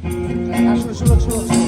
আসলে সুযোগ সুযোগ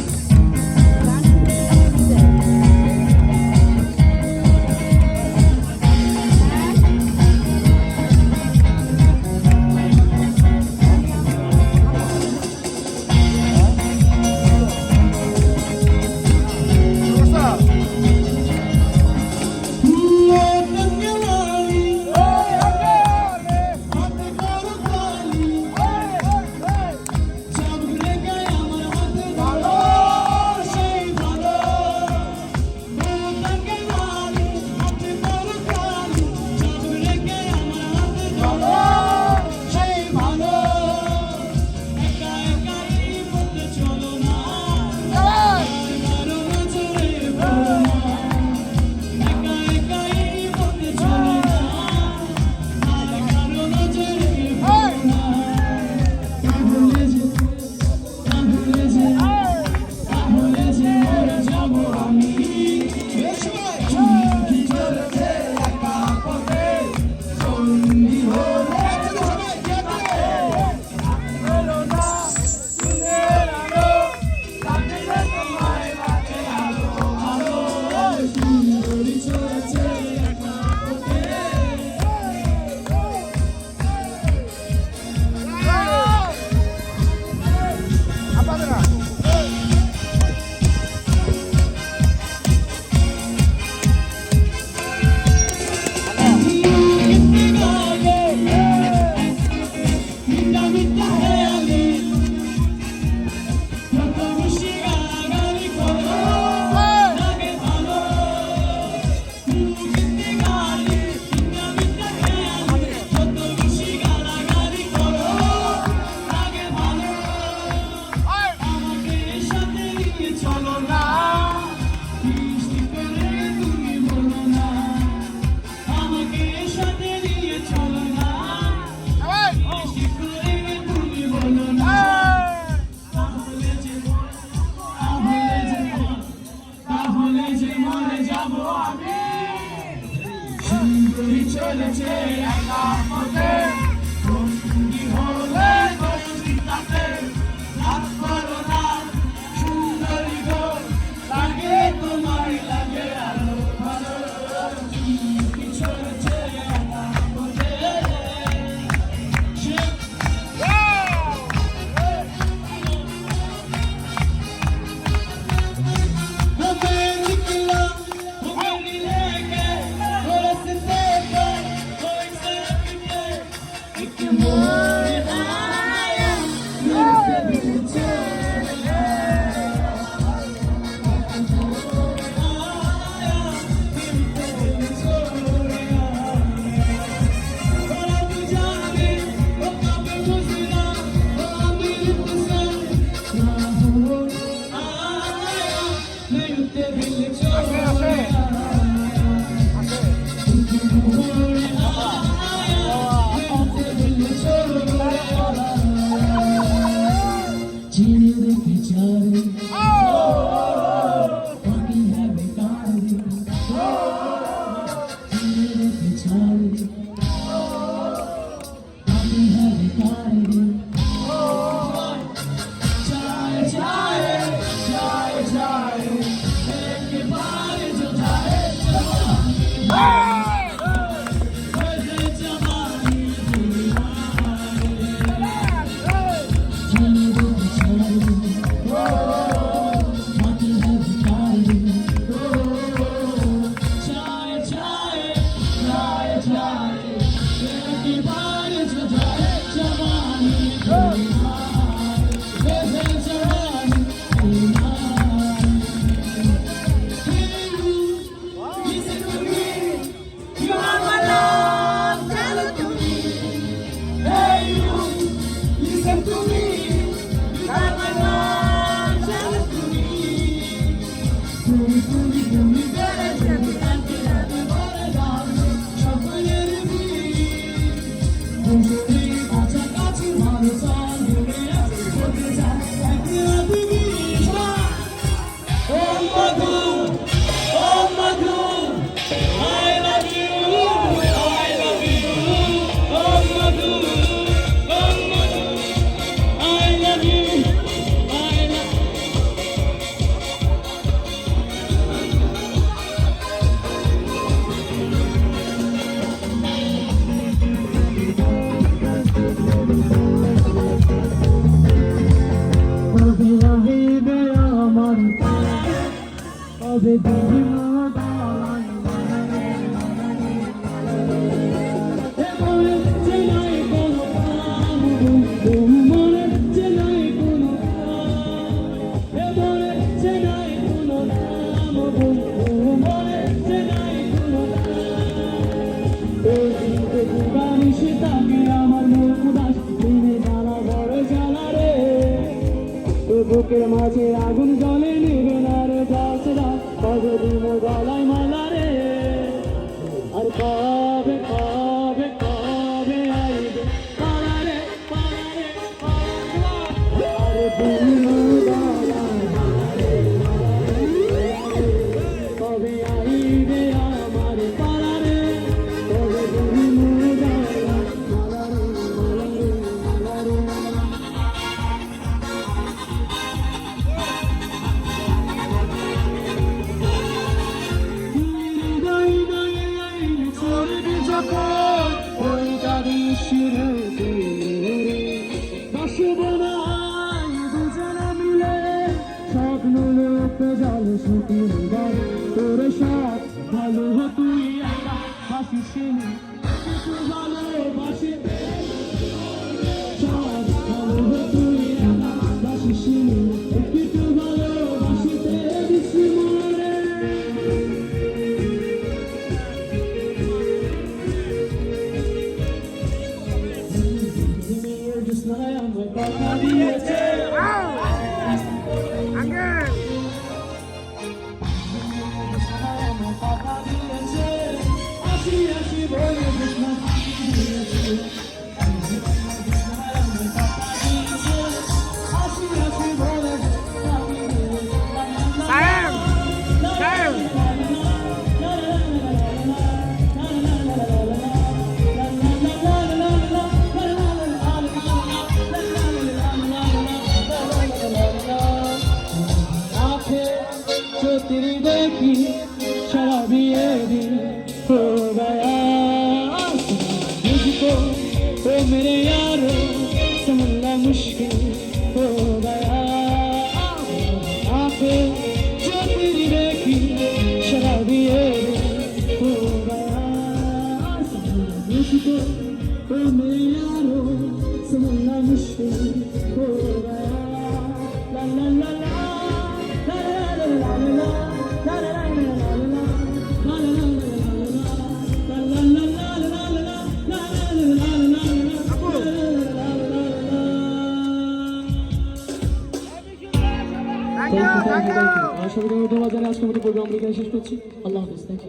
চলেছে একা পথে বন্দি হলে চিন্তাতে রাত করো না সুন্দরী গো লাগে তোমায় লাগে আলো ভালো চলেছে একা পথে তবে দিন বুকের মাঝে আগুন জ্বলে নিবে না রে বাসরা কতদিন গলায় মালা রে আর কবে কবে কবে আইবে পালা রে আর দিন কবে আইবে আমার পালা রে কবে দিন মালা রে স্বপ্ন লোক জল শুকিয়ে যায় তোর সাথ ভালো তুই হাসিস কিছু ভালোবাসি সাথ ভালো তুই হাসিস কিছু ভালোবাসিতে দিছি মরে আমার কথা দিয়েছে तेरी देखी शराबी ये दिल हो गया मुझको ओ मेरे यारो समझना मुश्किल हो गया आंखें जो तेरी देखी शराबी ये दिल हो गया मुझको ओ मेरे यारो समझना मुश्किल हो गया ला ला ला ला Thank you. আজকের মতো প্রোগ্রাম শেষ করছি। আল্লাহ হাফেজ।